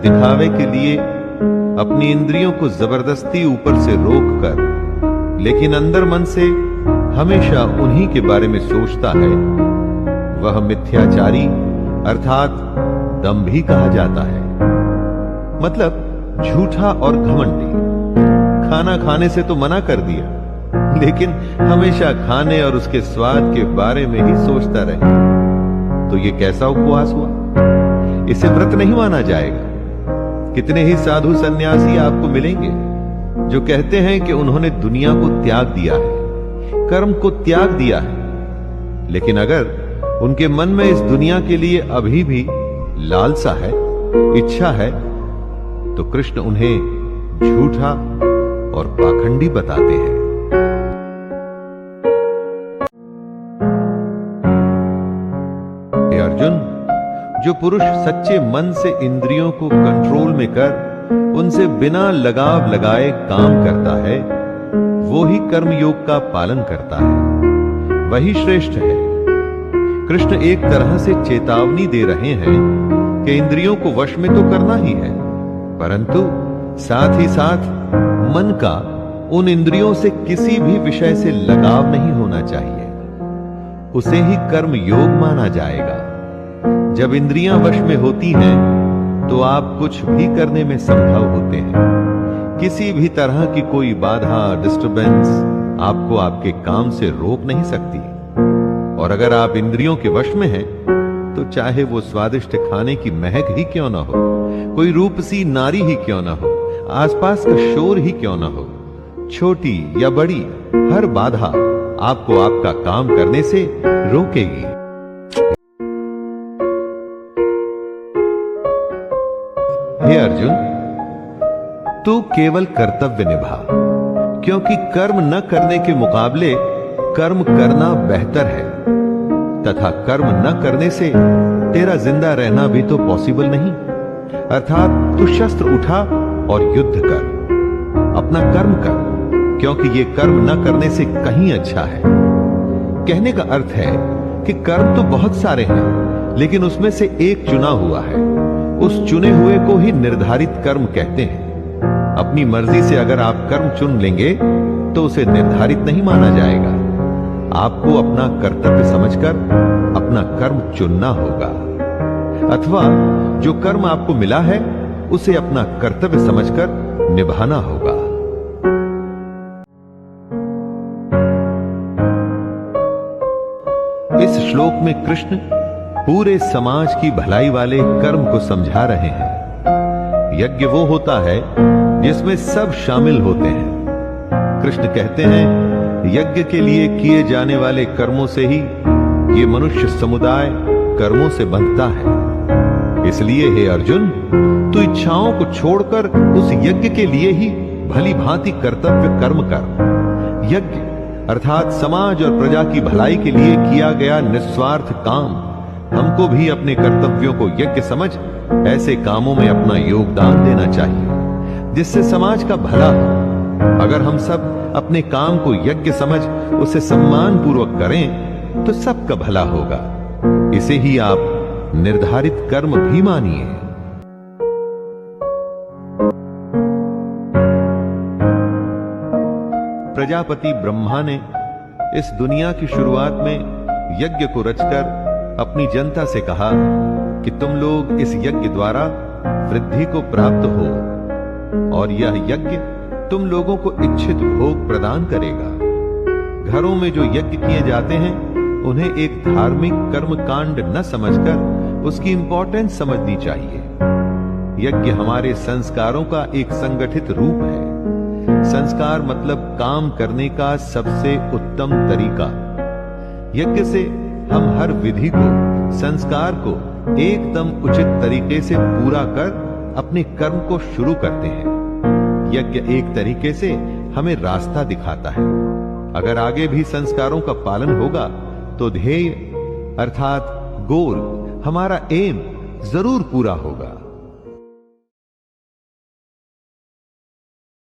दिखावे के लिए अपनी इंद्रियों को जबरदस्ती ऊपर से रोक कर, लेकिन अंदर मन से हमेशा उन्हीं के बारे में सोचता है, वह मिथ्याचारी अर्थात दंभी कहा जाता है। मतलब झूठा और घमंडी। खाना खाने से तो मना कर दिया, लेकिन हमेशा खाने और उसके स्वाद के बारे में ही सोचता रहे, तो ये कैसा उपवास हुआ? इसे व्रत नहीं माना जाएगा। कितने ही साधु सन्यासी आपको मिलेंगे जो कहते हैं कि उन्होंने दुनिया को त्याग दिया है, कर्म को त्याग दिया है, लेकिन अगर उनके मन में इस दुनिया के लिए अभी भी लालसा है, इच्छा है, तो कृष्ण उन्हें झूठा और पाखंडी बताते हैं। हे अर्जुन, जो पुरुष सच्चे मन से इंद्रियों को कंट्रोल में कर उनसे बिना लगाव लगाए काम करता है, वो ही कर्मयोग का पालन करता है, वही श्रेष्ठ है। कृष्ण एक तरह से चेतावनी दे रहे हैं कि इंद्रियों को वश में तो करना ही है, परंतु साथ ही साथ मन का उन इंद्रियों से किसी भी विषय से लगाव नहीं होना चाहिए। उसे ही कर्म योग माना जाएगा। जब इंद्रियां वश में होती हैं, तो आप कुछ भी करने में संभव होते हैं। किसी भी तरह की कोई बाधा, डिस्टरबेंस आपको आपके काम से रोक नहीं सकती। और अगर आप इंद्रियों के वश में हैं, तो चाहे वो स्वादिष्ट खाने की महक ही क्यों ना हो, कोई रूपसी नारी ही क्यों ना हो, आसपास का शोर ही क्यों ना हो, छोटी या बड़ी हर बाधा आपको आपका काम करने से रोकेगी। हे अर्जुन, तू केवल कर्तव्य निभा, क्योंकि कर्म न करने के मुकाबले कर्म करना बेहतर है, तथा कर्म न करने से तेरा जिंदा रहना भी तो पॉसिबल नहीं। अर्थात तू शस्त्र उठा और युद्ध कर, अपना कर्म कर, क्योंकि ये कर्म न करने से कहीं अच्छा है। कहने का अर्थ है कि कर्म तो बहुत सारे हैं, लेकिन उसमें से एक चुना हुआ है। उस चुने हुए को ही निर्धारित कर्म कहते हैं। अपनी मर्जी से अगर आप कर्म चुन लेंगे, तो उसे निर्धारित नहीं माना जाएगा। आपको अपना कर्तव्य समझकर अपना कर्म चुनना होगा, अथवा जो कर्म आपको मिला है उसे अपना कर्तव्य समझकर निभाना होगा। इस श्लोक में कृष्ण पूरे समाज की भलाई वाले कर्म को समझा रहे हैं। यज्ञ वो होता है जिसमें सब शामिल होते हैं। कृष्ण कहते हैं, यज्ञ के लिए किए जाने वाले कर्मों से ही ये मनुष्य समुदाय कर्मों से बंधता है। इसलिए हे अर्जुन, तू इच्छाओं को छोड़कर उस यज्ञ के लिए ही भली भांति कर्तव्य कर्म कर। यज्ञ अर्थात समाज और प्रजा की भलाई के लिए किया गया निस्वार्थ काम। हमको भी अपने कर्तव्यों को यज्ञ समझ ऐसे कामों में अपना योगदान देना चाहिए, जिससे समाज का भला हो। अगर हम सब अपने काम को यज्ञ समझ उसे सम्मान पूर्वक करें, तो सबका भला होगा। इसे ही आप निर्धारित कर्म भी मानिए। प्रजापति ब्रह्मा ने इस दुनिया की शुरुआत में यज्ञ को रचकर अपनी जनता से कहा कि तुम लोग इस यज्ञ द्वारा वृद्धि को प्राप्त हो, और यह यज्ञ तुम लोगों को इच्छित भोग प्रदान करेगा। घरों में जो यज्ञ किए जाते हैं, उन्हें एक धार्मिक कर्म कांड न समझकर उसकी इंपॉर्टेंस समझनी चाहिए। यज्ञ हमारे संस्कारों का एक संगठित रूप है। संस्कार मतलब काम करने का सबसे उत्तम तरीका। यज्ञ से हम हर विधि को, संस्कार को एकदम उचित तरीके से पूरा कर अपने कर्म को शुरू करते हैं। यज्ञ एक तरीके से हमें रास्ता दिखाता है। अगर आगे भी संस्कारों का पालन होगा, तो ध्येय अर्थात गोल, हमारा एम जरूर पूरा होगा।